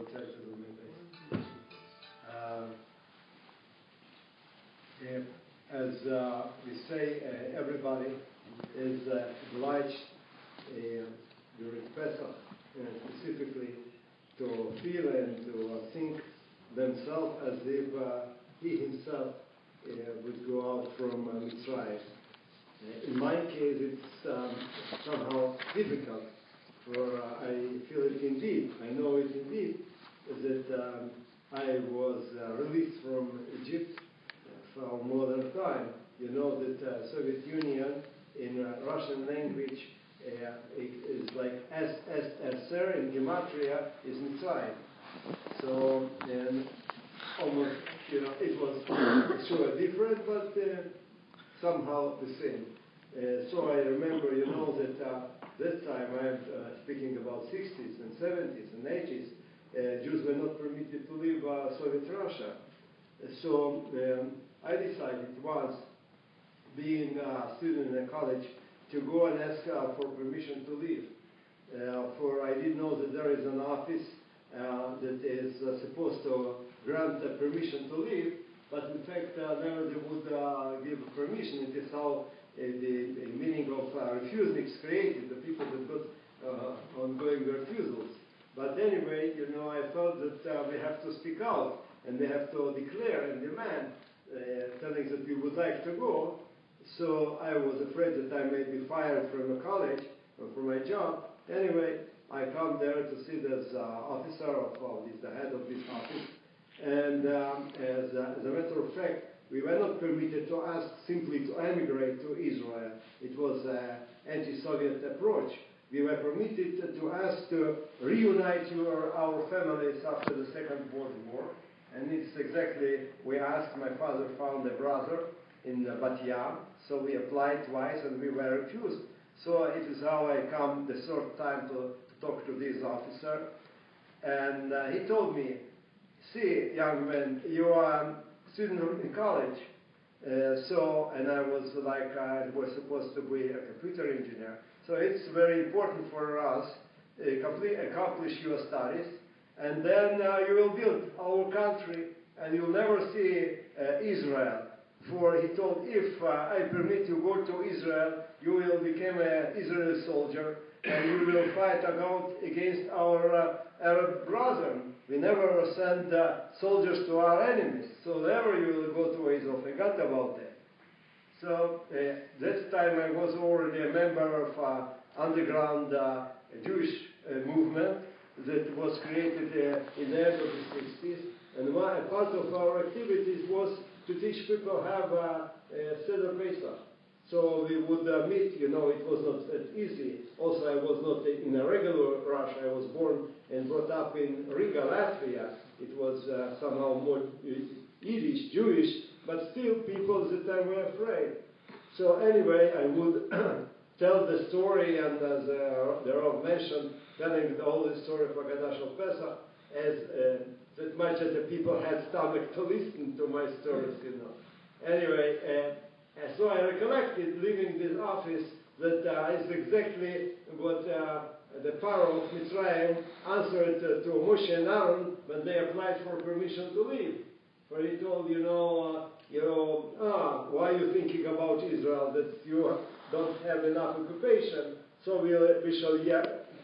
will try to do my best. As we say, everybody is obliged during Pesach specifically to feel and to think themselves as if he himself would go out from Mitzrayim. In my case, it's somehow difficult, for I feel it indeed, I know it indeed, that I was released from Egypt for more than time. You know that Soviet Union in Russian language is like SSSR in Gematria is Mitzrayim. So, and almost, it was sure different, but somehow the same. So I remember, that that time I'm speaking about 60s and 70s and 80s, Jews were not permitted to leave Soviet Russia. So I decided once, being a student in a college, to go and ask for permission to leave. For I didn't know that there is an office that is supposed to grant permission to leave, but in fact never they would give permission. It is how the meaning of refusing is created, the people that got ongoing refusals. But anyway, I felt that we have to speak out, and we have to declare and demand, telling that we would like to go. So I was afraid that I may be fired from the college or from my job. Anyway, I come there to see this officer of the head of this office. And as a matter of fact, we were not permitted to ask simply to emigrate to Israel. It was an anti-Soviet approach. We were permitted to ask to reunite our families after the Second World War. And it's exactly, we asked, my father found a brother in Bat Yam, so we applied twice and we were refused. So it is how I come the third time to talk to this officer. And he told me, see, young man, you are a student in college. And I was I was supposed to be a computer engineer. So it's very important for us to accomplish your studies. And then you will build our country and you'll never see Israel. For he told, if I permit you go to Israel, you will become an Israeli soldier and you will fight against our Arab brethren. We never send soldiers to our enemies, so never you will go to Israel. Forgot about that. So that time I was already a member of underground Jewish movement that was created in the end of the 60s. And part of our activities was to teach people how Seder Pesach. So we would meet, it was not that easy. Also, I was not in a regular Russia. I was born and brought up in Riga, Latvia. It was somehow more Yiddish, Jewish, but still people that were afraid. So anyway, I would tell the story, and as the Rav mentioned, telling the whole story of Haggadah of Pesach, as that much as the people had stomach to listen to my stories, Anyway, so I recollected, leaving this office, that is exactly what the Pharaoh of Mitzrayim answered to Moshe and Aaron when they applied for permission to leave. For he told, why are you thinking about Israel, that you don't have enough occupation, so we shall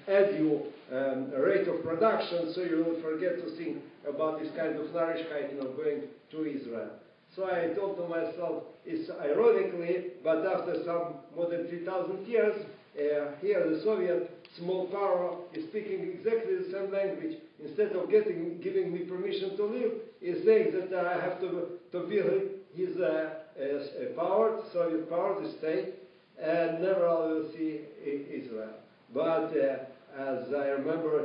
add you a rate of production, so you will forget to think about this kind of nourishkeit, going to Israel. So I thought to myself, it's ironically, but after some more than 3,000 years, here the Soviet small power is speaking exactly the same language. Instead of giving me permission to leave, is saying that I have to build his power, Soviet power, the state, and never I will see Israel. But as I remember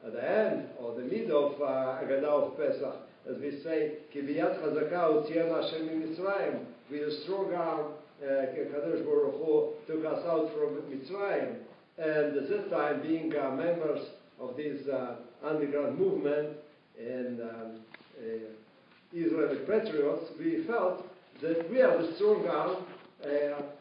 at the end or the middle of Haggadah of Pesach, as we say, Ki biyad chazaka hotzienu Hashem miMitzrayim, with a strong arm, Kadosh Baruch Hu took us out from Mitzrayim. And at that time, being members of this underground movement and Israeli patriots, we felt that we are the strong arm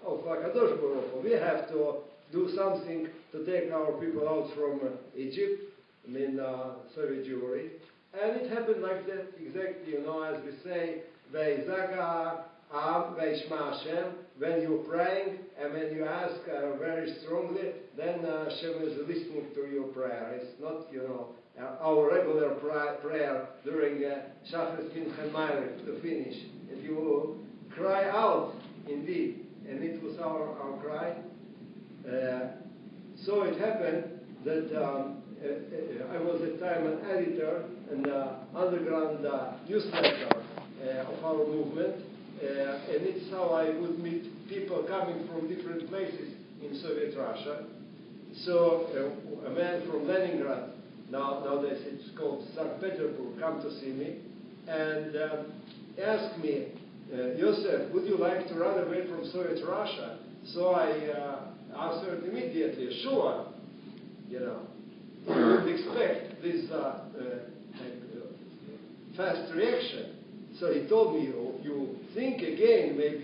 of Kadosh Baruch Hu. We have to do something to take our people out from Egypt. Soviet Jewry. And it happened like that, exactly, as we say, Ve'izaka Am Ve'ishma Hashem, when you're praying and when you ask very strongly, then Hashem is listening to your prayer. It's not, our regular prayer during Shachris Mincha Ma'ariv to finish. If you cry out, indeed, and it was our cry. So it happened that I was at the time an editor in the underground newsletter of our movement, and it's how I would meet people coming from different places in Soviet Russia. So a man from Leningrad, nowadays it's called St. Petersburg, come to see me and asked me, Yosef, would you like to run away from Soviet Russia? So I answered immediately, sure. You wouldn't expect this fast reaction. So he told me, you think again, maybe,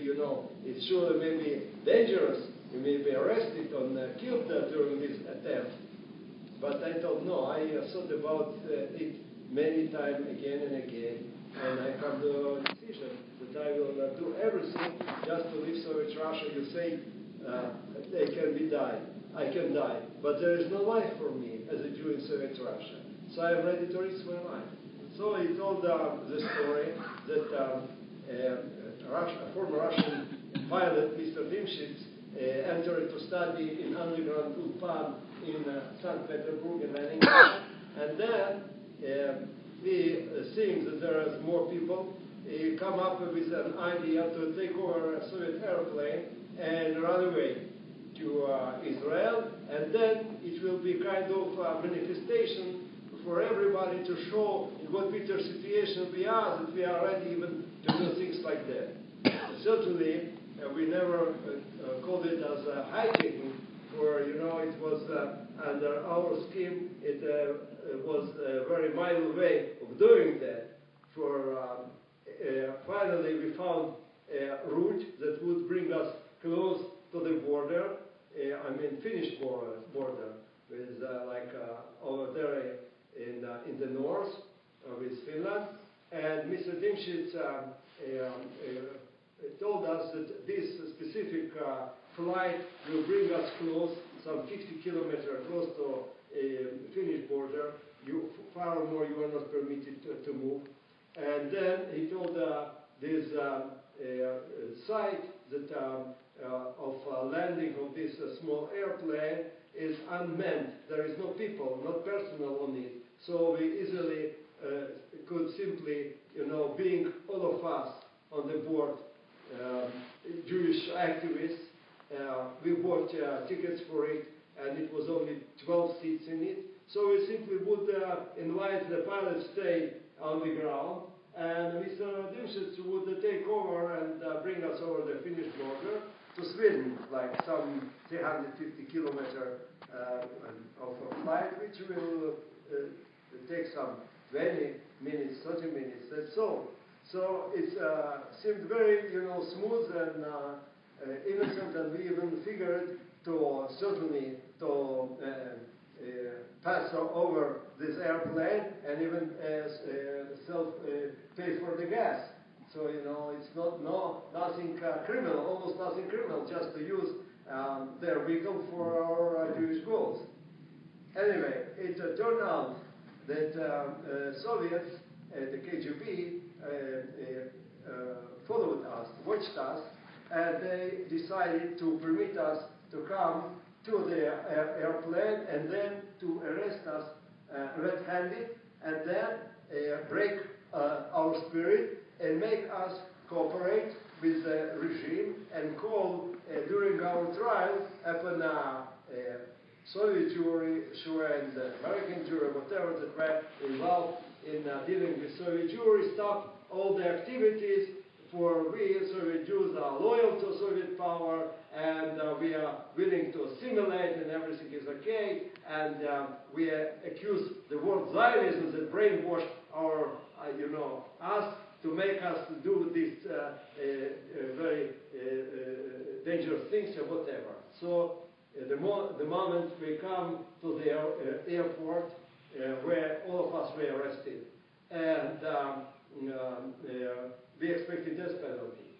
it's surely maybe dangerous. You may be arrested or killed during this attempt. But I thought, no, I thought about it many times again and again. And I come to a decision that I will do everything just to leave Soviet Russia. You say I can die, but there is no life for me as a Jew in Soviet Russia. So I am ready to risk my life. So he told the story that a former Russian pilot, Mr. Dimshitz, entered to study in underground Ulpan in St. Petersburg in Leningrad, and then he seeing that there are more people, he come up with an idea to take over a Soviet airplane and run away to Israel, and then it will be kind of a manifestation for everybody to show in what bitter situation we are, that we are ready even to do things like that. Certainly, we never called it as hijacking, for it was under our scheme. It was a very mild way of doing that. For finally, we found a route that would bring us close to the border. Finnish border, with over there in the north with Finland. And Mr. Dimshitz told us that this specific flight will bring us close, some 50 kilometers close to Finnish border. Far more you are not permitted to move. And then he told this site that of landing of this small airplane is unmanned. There is no people, not personnel on it. So we easily could simply, being all of us on the board, Jewish activists, we bought tickets for it, and it was only 12 seats in it. So we simply would invite the pilot to stay on the ground, and Mr. Dimshitz would take over and bring us over the Finnish border to Sweden, like some 350 kilometers of a flight, which will take some 20 minutes, 30 minutes, that's all. So it seemed very, smooth and innocent, and we even figured to certainly to pass over this airplane and even self-pay for the gas. So, it's nothing criminal, almost nothing criminal, just to use their vehicle for our Jewish goals. Anyway, it turned out that Soviets, the KGB, followed us, watched us, and they decided to permit us to come to the airplane and then to arrest us red-handed, and then break our spirit and make us cooperate with the regime and call during our trial upon Soviet jury, and American jury, whatever that were involved in dealing with Soviet jury, stop all the activities, for we Soviet Jews are loyal to Soviet power, and we are willing to assimilate, and everything is okay, and we accuse the word Zionism that brainwashed our, us to make us do these very dangerous things or whatever. So the moment we come to the airport, where all of us were arrested. And we expected death penalty.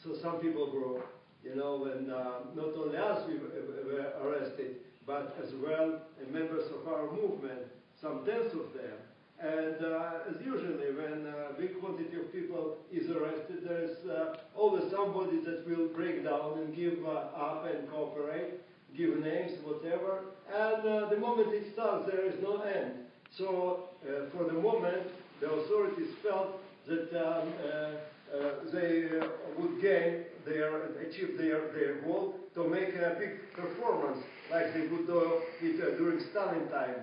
So some people were, and not only us were arrested, but as well members of our movement, some tens of them. And as usually, when a big quantity of people is arrested, there is always somebody that will break down and give up and cooperate, give names, whatever. And the moment it starts, there is no end. So for the moment, the authorities felt that they would achieve their goal to make a big performance, like they would do it during Stalin time,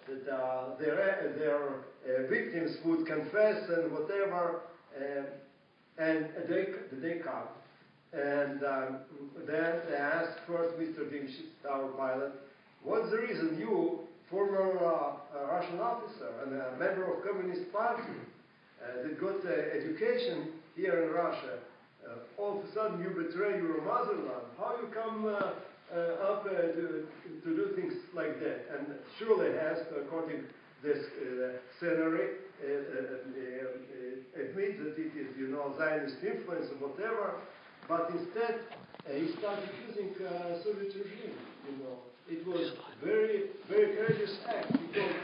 that their victims would confess and whatever, and they come. And then they asked first Mr. Dimshitz, our pilot, what's the reason you, former Russian officer and a member of Communist Party, that got education here in Russia, all of a sudden you betray your motherland. How you come up to do things like that? And surely has, according to this scenery, admits that it is, Zionist influence or whatever, but instead he started using Soviet regime, It was very, very courageous act, because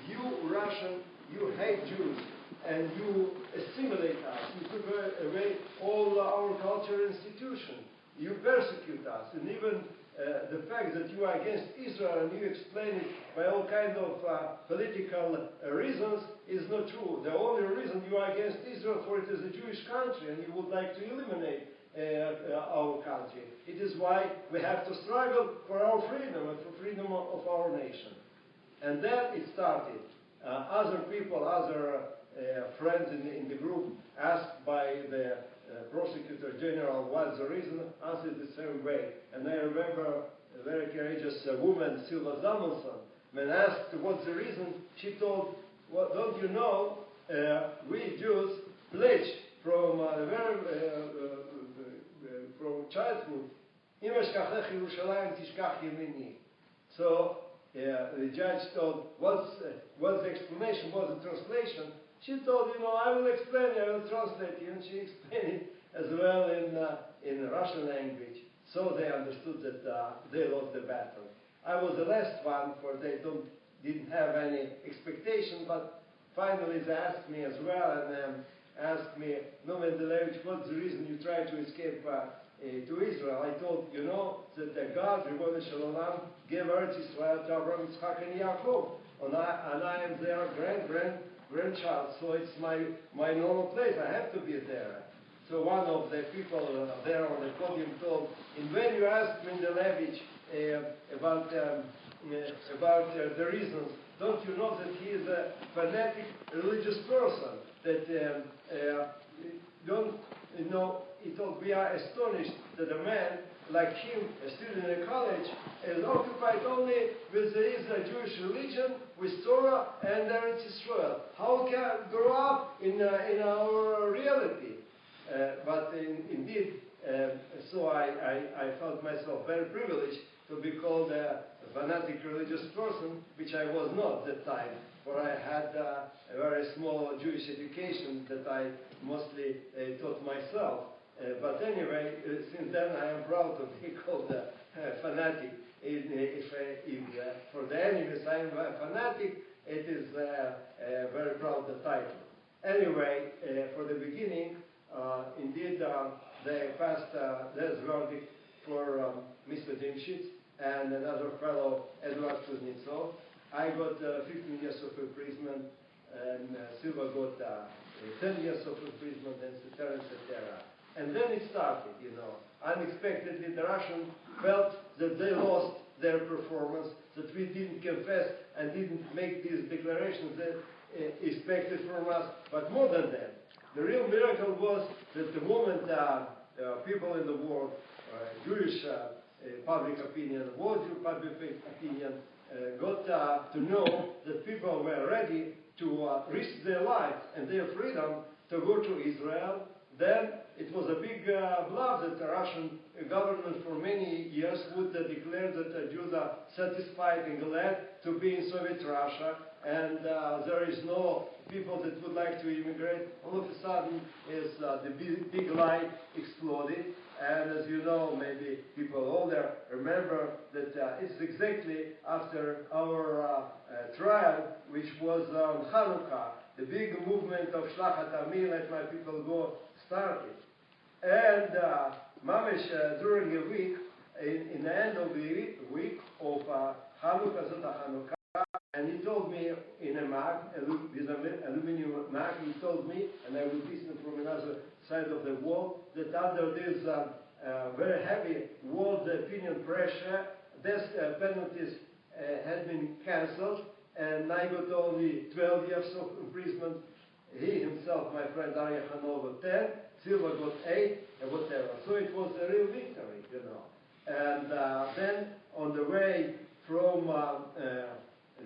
you, Russian, you hate Jews, and you assimilate us, you took away all our culture and institution, you persecute us, and even the fact that you are against Israel and you explain it by all kinds of political reasons is not true. The only reason you are against Israel, for it is a Jewish country, and you would like to eliminate our country. It is why we have to struggle for our freedom and for freedom of our nation. And then it started. Other people, other friends in the group asked by the prosecutor general what's the reason, answered the same way. And I remember a very courageous woman, Silva Zamonson, when asked what's the reason, she told, well, don't you know, we Jews pledge from from childhood, so the judge told, what's the explanation, what's the translation? She told, I will explain, I will translate you, and she explained it as well in Russian language. So they understood that they lost the battle. I was the last one, for they didn't have any expectation, but finally they asked me as well, and asked me, no, Mendelevitch, what's the reason you tried to escape to Israel? I told, that God, Ribono Shel Olam, gave Eretz Israel to Abraham, Yitzchak, and Yaakov, and I am their grandchild, so it's my normal place. I have to be there. So one of the people there on the podium told, and when you asked Mendelevitch about the reasons, don't you know that he is a fanatic religious person? That he told, we are astonished that a man like him, a student in a college, is occupied only with his Jewish religion, with Torah and Eretz Israel. How can I grow up in our reality? But indeed, so I felt myself very privileged to be called a fanatic religious person, which I was not at that time, for I had a very small Jewish education that I mostly taught myself. But anyway, since then I am proud to be called a fanatic. For the enemies I am a fanatic, it is a very proud title. Anyway, for the beginning, indeed they passed death verdict for Mr. Dimshitz and another fellow, Edward Kuznetsov. I got 15 years of imprisonment, and Silva got 10 years of imprisonment, and etc., etc. And then it started, Unexpectedly, the Russians felt that they lost their performance, that we didn't confess and didn't make these declarations that expected from us. But more than that, the real miracle was that the moment people in the world, Jewish public opinion, world public opinion, got to know that people were ready to risk their lives and their freedom to go to Israel, then it was a big bluff that the Russian government for many years would declare that the Jews are satisfied and glad to be in Soviet Russia, and there is no people that would like to immigrate. All of a sudden, the big lie exploded. And as you know, maybe people older remember that it's exactly after our trial, which was on Hanukkah, the big movement of Shlachat Ami, let my people go, started. And Mamish, during a week, in the end of the week of Hanukkah, Zot Hanukkah, and he told me in a mug, with an aluminum mug, he told me, and I would listen from another side of the wall, that under this very heavy world opinion pressure, death penalties had been cancelled, and I got only 12 years of imprisonment. He himself, my friend Aliyah, got 10, Silva got 8, and whatever. So it was a real victory, you know. And then on the way from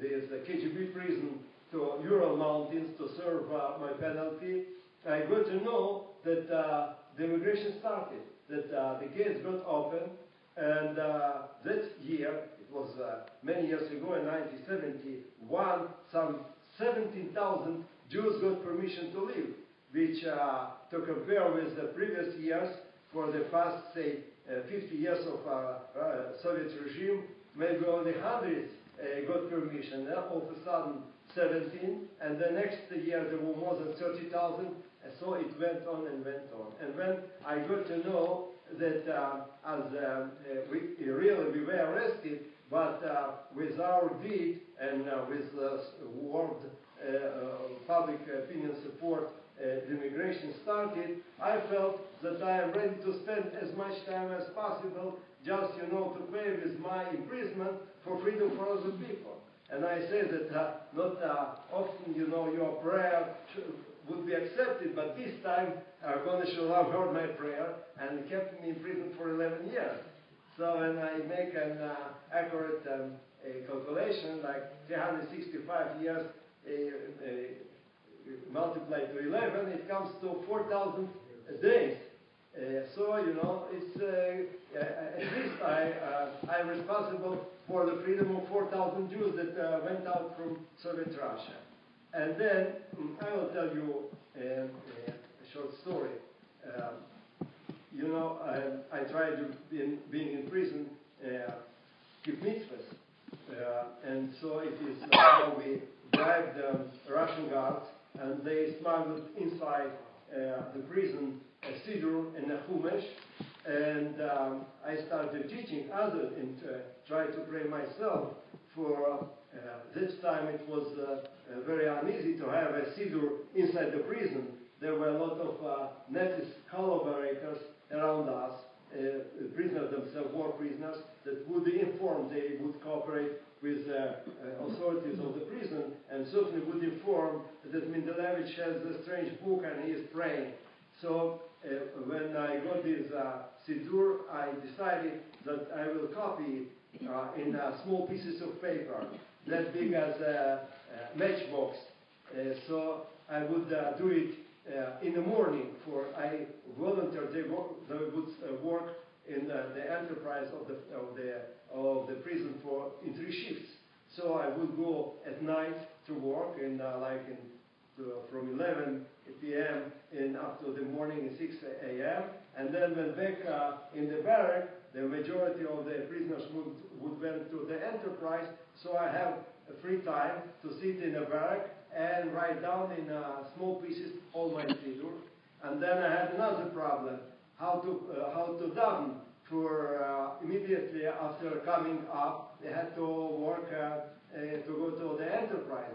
this KGB prison to Ural Mountains to serve my penalty, I got to know that the immigration started, that the gates got open, and that year, it was many years ago in 1971, some 17,000 Jews got permission to live, which to compare with the previous years, for the past, say, 50 years of Soviet regime, maybe only hundreds got permission. All of a sudden, 17, and the next year there were more than 30,000, and so it went on and went on. And when I got to know that we were arrested, but with our deed and with world public opinion support, the immigration started, I felt that I am ready to spend as much time as possible just, to pay with my imprisonment for freedom for other people. And I say that not often, your prayer would be accepted, but this time God Shalom heard my prayer and kept me in prison for 11 years. So when I make an accurate calculation, like 365 years multiplied to 11, it comes to 4,000 days. So, it's at least I'm responsible for the freedom of 4,000 Jews that went out from Soviet Russia. And then I will tell you a short story. I tried to, being in prison, keep mitzvahs. And so it is how we bribed the Russian guards, and they smuggled inside the prison a siddur and a chumash, and I started teaching others and tried to pray myself. For this time it was very uneasy to have a siddur inside the prison. There were a lot of Nazi collaborators around us, prisoners themselves, war prisoners, that would inform, they would cooperate with authorities of the prison, and certainly would inform that Mendelevitch has a strange book and he is praying. So when I got this siddur, I decided that I will copy it in small pieces of paper, that big as a matchbox. So I would do it in the morning. I volunteered. They would work in the enterprise of the prison in 3 shifts. So I would go at night to work from 11 p.m. up to the morning at 6 a.m. And then when back in the barrack, the majority of the prisoners would went to the enterprise. So I have a free time to sit in a barrack and write down in small pieces all my siddur. And then I had another problem: how to daven. For immediately after coming up, they had to work to go to the enterprise.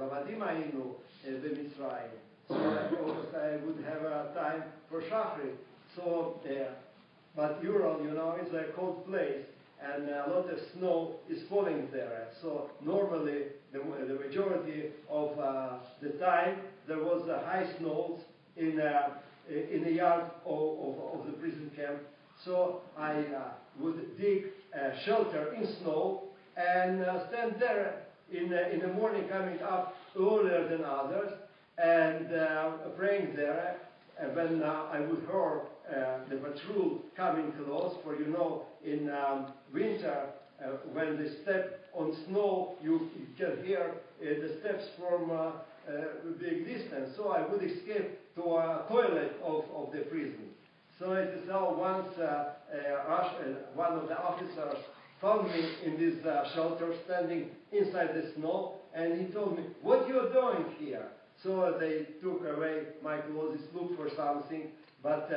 So of course I would have time for Shachrit. So, but Ural, is a cold place, and a lot of snow is falling there. So normally the majority of the time there was high snows in the yard of the prison camp. So I would dig a shelter in snow and stand there in the morning, coming up earlier than others, and praying there. when I would hear the patrol coming close, for in winter, when they step on snow, you can hear the steps from a big distance. So I would escape to a toilet of the prison. So it is how once one of the officers found me in this shelter, standing inside the snow, and he told me, "What you are doing here?" So they took away my clothes, looked for something, but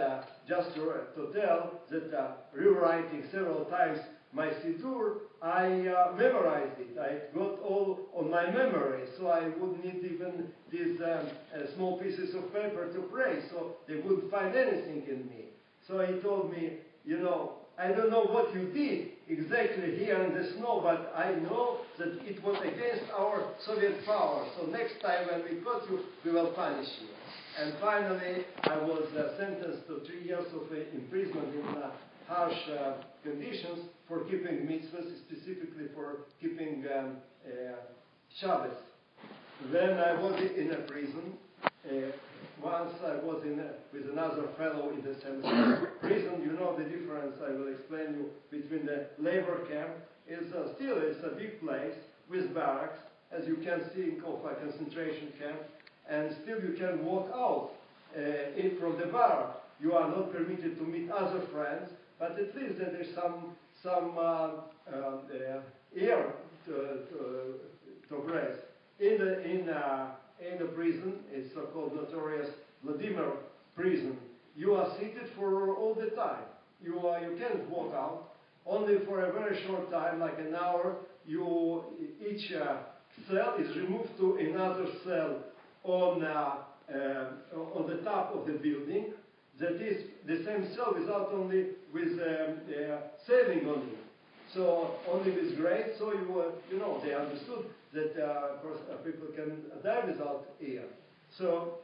just to tell that rewriting several times my Siddur, I memorized it. I got all on my memory, so I wouldn't need even these small pieces of paper to pray, so they wouldn't find anything in me. So he told me, I don't know what you did exactly here in the snow, but I know that it was against our Soviet power. So next time when we caught you, we will punish you. And finally, I was sentenced to 3 years of imprisonment in harsh conditions for keeping mitzvahs, specifically for keeping Shabbos. When I was in a prison, once I was with another fellow in the same prison. You know the difference, I will explain you, between the labor camp. It's a big place with barracks, as you can see, of a concentration camp, and still you can walk out from the barrack. You are not permitted to meet other friends, but at least there is some air to breathe. In the prison, it's so-called notorious Vladimir prison, you are seated for all the time. You can't walk out. Only for a very short time, like an hour, each cell is removed to another cell on the top of the building. That is the same cell without only with ceiling on it. So only with grades. So they understood that of course people can die without air. So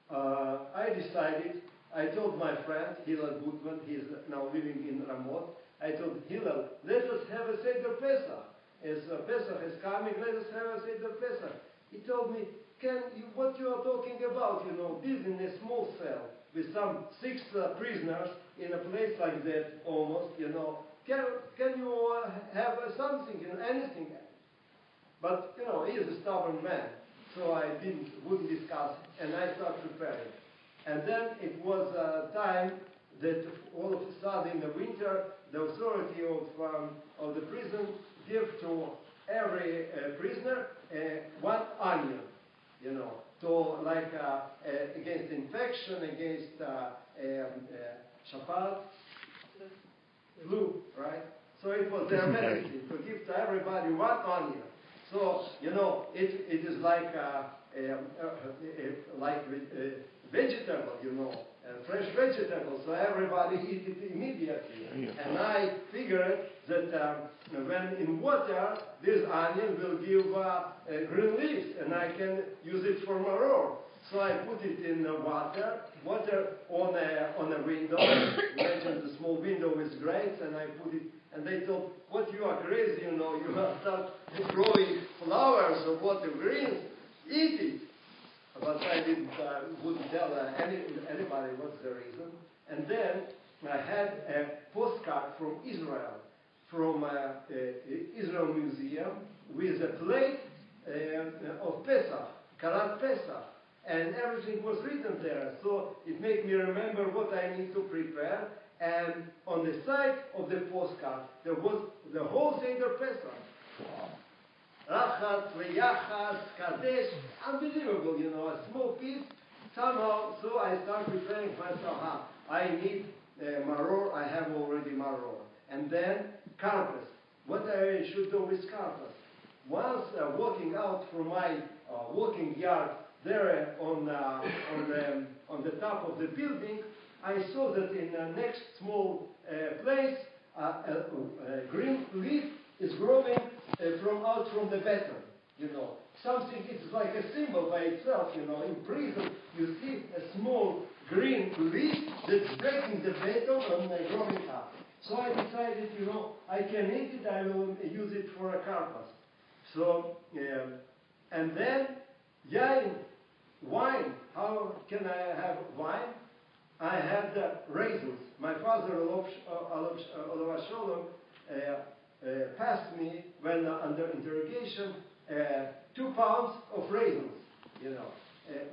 I decided. I told my friend Hillel Goodman. He is now living in Ramot. I told Hillel, let us have a Seder Pesach. As Pesach is coming, let us have a Seder Pesach. He told me, what you are talking about? This in a small cell with some 6 prisoners in a place like that, almost. Can you have something, anything? But he is a stubborn man, so I wouldn't discuss it, and I started preparing. And then it was a time that all of a sudden in the winter, the authority of the prison gave to every prisoner 1 onion, against infection, against Shabbat, flu, right? So it was their medicine to give to everybody 1 onion. So it is like vegetable, fresh vegetable. So everybody eat it immediately. And I figured that when in water, this onion will give green leaves, and I can use it for maror. So I put it in water on a window. Imagine the small window with grates, and I put it. And they thought, "What, you are crazy? You have start growing flowers or water greens. Eat it." But I wouldn't tell anybody what's the reason. And then I had a postcard from Israel, from Israel Museum, with a plate of Pesach, Karat Pesach. And everything was written there. So it made me remember what I need to prepare. And on the side of the postcard, there was the whole Seder Pesach. Wow. Rachat, V'yachas, Kadesh, unbelievable, a small piece. Somehow, so I started preparing myself. I need maror, I have already maror. And then karpas. What I should do with karpas? Once walking out from my walking yard there on the top of the building, I saw that in the next small place, a green leaf is growing out from the beton, Something, it's like a symbol by itself, In prison, you see a small green leaf that's breaking the beton and growing up. So I decided, I can eat it, I will use it for a karpas. So, and then, yain. wine. How can I have wine? I had raisins. My father, Olav Sholom, passed me, when under interrogation, 2 pounds of raisins.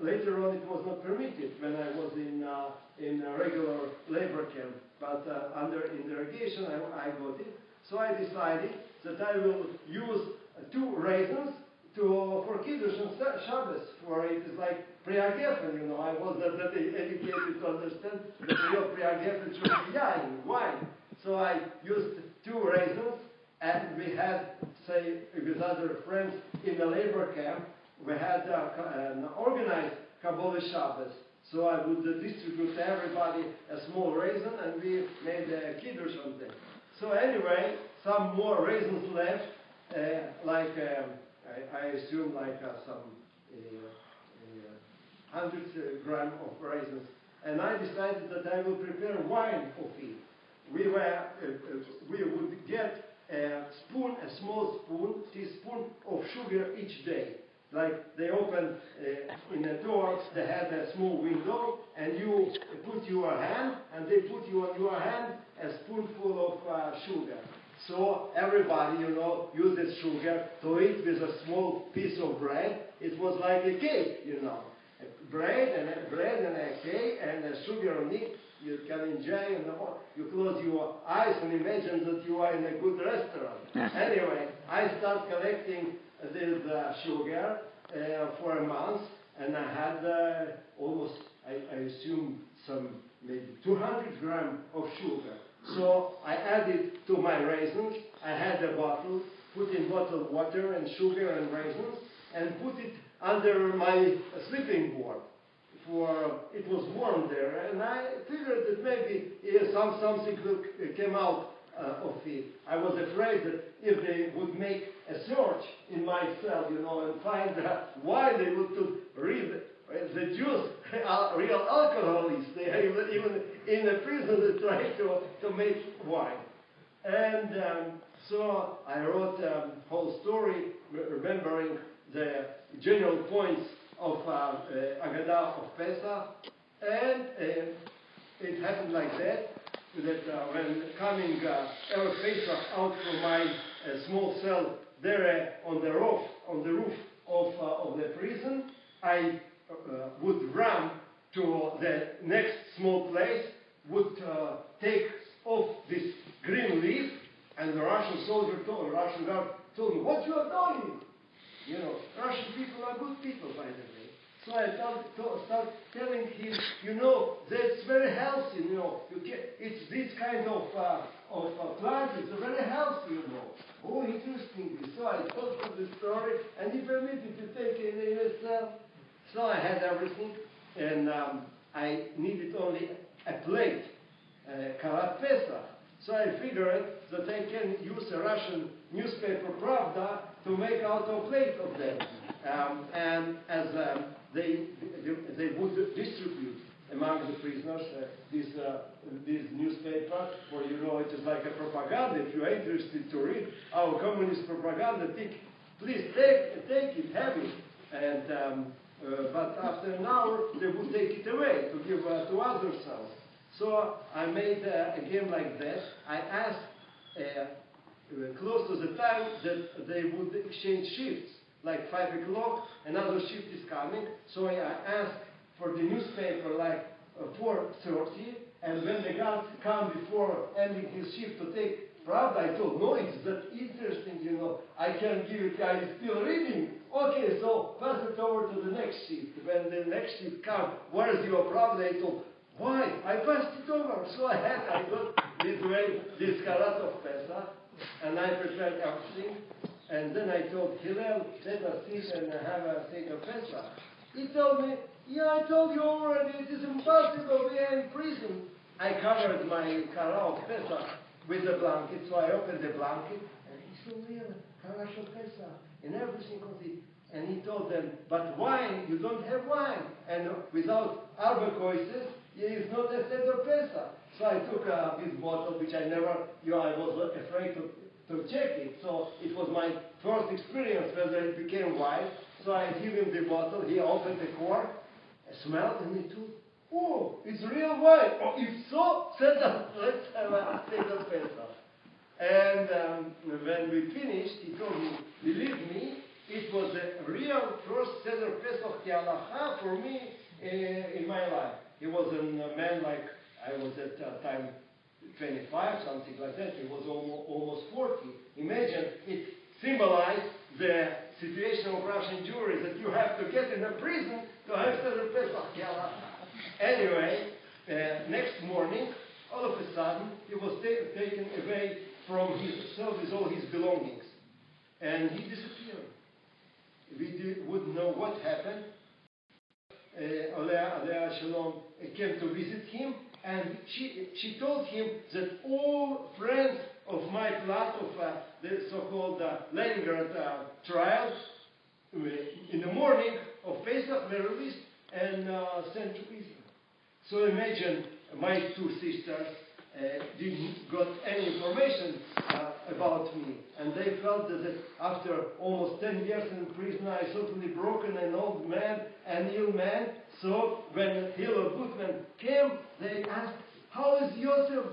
Later on, it was not permitted when I was in a regular labor camp. But under interrogation, I got it. So I decided that I will use 2 raisins for Kiddush and Shabbos. For it is like Priya Geffen, I was not that educated to understand that real Priya Geffen should be wine. So I used 2 raisins, and we had, say, with other friends in the labor camp, we had an organized Kabbalah Shabbos. So I would distribute to everybody a small raisin, and we made a kiddush on them. So anyway, some more raisins left, I assume some 100 grams of raisins. And I decided that I will prepare wine of it. We would get a small teaspoon of sugar each day. Like they open in a door, they had a small window, and you put your hand, and they put you on your hand a spoonful of sugar. So everybody, uses sugar to eat with a small piece of bread. It was like a cake, bread and a cake and a sugar on it. You can enjoy, you close your eyes and imagine that you are in a good restaurant. Anyway, I start collecting this sugar for a month, and I had almost, I assume, maybe 200 grams of sugar. So I added to my raisins. I had a bottle, put in bottled water and sugar and raisins, and put it under my sleeping board. It was warm there, and I figured that maybe something came out of it. I was afraid that if they would make a search in my cell, and find why they would read the Jews are real alcoholics. They are even in the prison they try to make wine. And so I wrote a whole story remembering the general points of Agadah of Pesach, and it happened like that when coming Erev Pesach out from my small cell there on the roof of the prison, I would run to the next small place, would take off this green leaf, and the Russian guard told me, "What you are doing?" Russian people are good people, by the way. So I start telling him, that's very healthy, it's this kind of plant, it's very healthy, Oh, interesting. So I told him the story, and he permitted to take it in himself. So I had everything, and I needed only a plate, Karat Pesach. So I figured that I can use a Russian newspaper, Pravda, to make out a plate of them. And as they would distribute among the prisoners this newspaper, for it is like a propaganda. If you are interested to read our communist propaganda, please take it, have it. And but after an hour, they would take it away to give to other cells. So I made a game like that. I asked close to the time that they would exchange shifts, like 5 o'clock, another shift is coming. So I asked for the newspaper like 4:30, and when the guards come before ending his shift to take Pravda, I told, no, it's that interesting, I can give it, I'm still reading. Okay, so pass it over to the next shift. When the next shift comes, where is your Pravda? I told, why? I passed it over. So I got this Karat of Pesach, and I prepared everything. And then I told Hillel, let us sit and have a thing of Pesach. He told me, yeah, I told you already, it is impossible, we are in prison. I covered my Karat of Pesach with a blanket, so I opened the blanket, and he said, really, Karat of Pesach, and everything was it. And he told them, but wine, you don't have wine. And without Arbakoises, it's not a Seder Pesach. So I took this bottle, which I never, I was afraid to to check it. So it was my first experience whether it became white. So I give him the bottle. He opened the cork, smelled, and he told, "Oh, it's real wine. Oh, if so, let's have a Seder Pesach." And when we finished, he told me, "Believe me, it was a real first Seder Pesach Halacha for me in my life." He was a man like I was at that time, 25, something like that. He was almost 40. Imagine, it symbolized the situation of Russian Jewry that you have to get in a prison to have Seder Pesach Halacha. Anyway, next morning, all of a sudden, he was taken away from his cell with all his belongings. And he disappeared. We wouldn't know what happened. Aliyah Shalom came to visit him, and she told him that all friends of my plot of the so-called Leningrad trials in the morning of Pesach were released and sent to Israel. So imagine my two sisters didn't got any information about me, and they felt that after almost 10 years in prison, I certainly broken an old man, an ill man. So when Hillel Gutman came, they asked, "How is Yosef?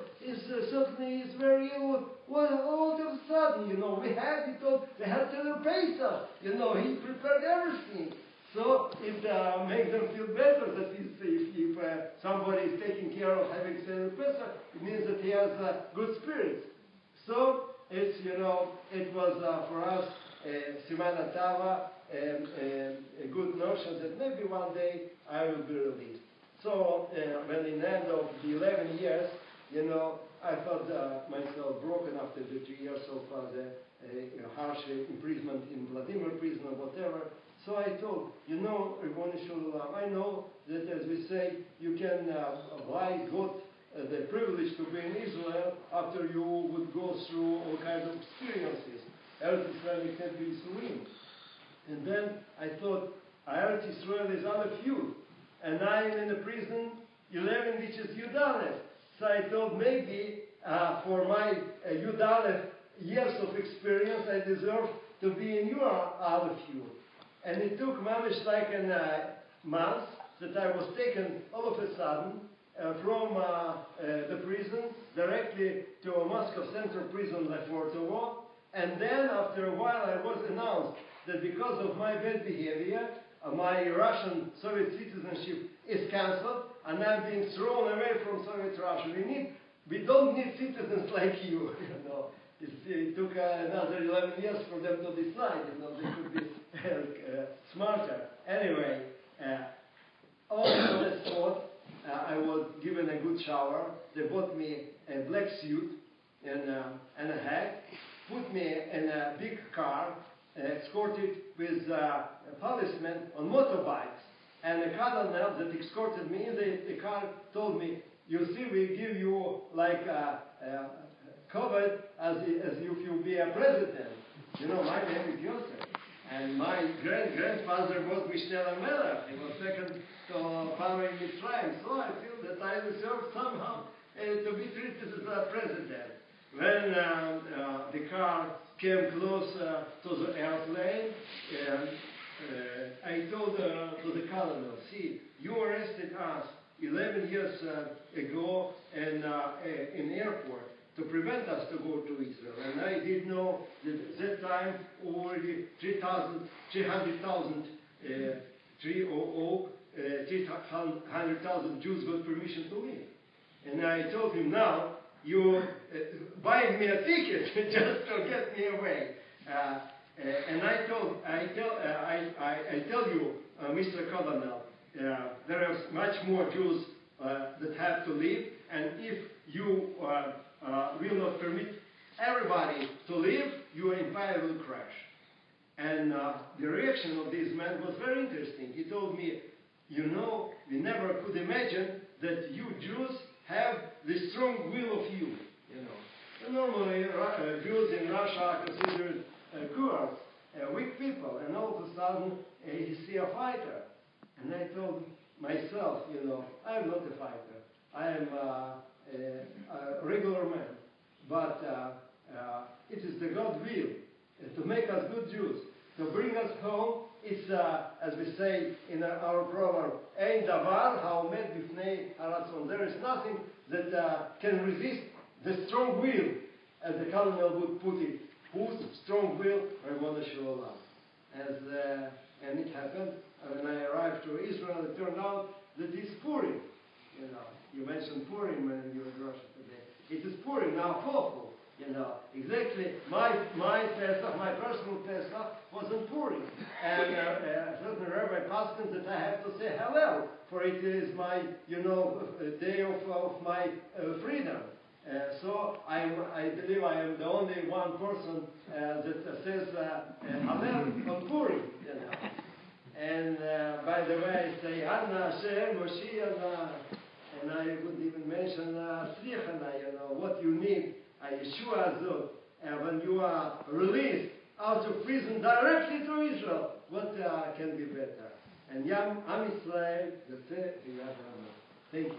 Certainly he's very ill. Well, all of a sudden, we had it all. They had to Pesach. He prepared everything." So it makes them feel better that if somebody is taking care of having Seder Pesach, it means that he has good spirits. So it's, it was for us Siman Tava, a good notion that maybe one day I will be released. So when in the end of the 11 years, I felt myself broken after the 3 years of the harsh imprisonment in Vladimir prison or whatever. So I told, Ribbon Shalom, I know that, as we say, you can buy God the privilege to be in Israel after you would go through all kinds of experiences. Eretz Israel can be serene. And then I thought, Eretz Israel is other few. And I am in the prison 11, which is Yud Aleph. So I thought maybe for my Yud Aleph years of experience, I deserve to be in your other few. And it took mamish like a month that I was taken all of a sudden from the prison directly to a Moscow Central Prison Lefortovo. And then after a while I was announced that because of my bad behavior, my Russian Soviet citizenship is cancelled and I'm being thrown away from Soviet Russia. We don't need citizens like you. It took another 11 years for them to decide. They could be smarter. Anyway, all the thought, I was given a good shower. They bought me a black suit and a hat, put me in a big car, escorted with policemen on motorbikes. And the colonel that escorted me in the car told me, "You see, we give you like covered as if you be a president. My name is Yosef. And my grandfather was Mishneh Melech. He was second to Pharaoh in Mitzrayim. So I feel that I deserve somehow to be treated as a president." When the car came close to the airplane, I told to the colonel, "See, you arrested us 11 years ago in airport to prevent us to go to Israel. And I did know that at that time already 300,000 Jews got permission to leave. And I told him, now you buying me a ticket just to get me away. And I tell you, Mr. Colonel, there are much more Jews that have to leave, and if you will not permit everybody to leave, your empire will crash. And the reaction of this man was very interesting. He told me, we never could imagine that you Jews have the strong will of you. And normally, Jews in Russia are considered cowards, weak people, and all of a sudden, you see a fighter. And I told myself, I am not a fighter. I am a regular man. But it is the God will to make us good Jews, to bring us home. It's, as we say in our proverb, Ein davar haomed bifnei haratzon. There is nothing that can resist the strong will, as the Colonel would put it. Whose strong will? Rabboni Shalom. And it happened when I arrived to Israel. It turned out that it's Purim. You mentioned Purim when you were in Russia today. It is Purim now, Chofu. Exactly. My Pesach, my personal Pesach, was on Purim, and a certain rabbi paskin that I have to say Hallel, for it is my, day of my freedom. So I believe I am the only one person that says Hallel on Purim. And by the way, I say Anna Hashem Moshiach, and I would even mention Slichana. What you need. Yeshua Azot, and when you are released out of prison directly to Israel, what can be better? And Am Israel, the Thank you.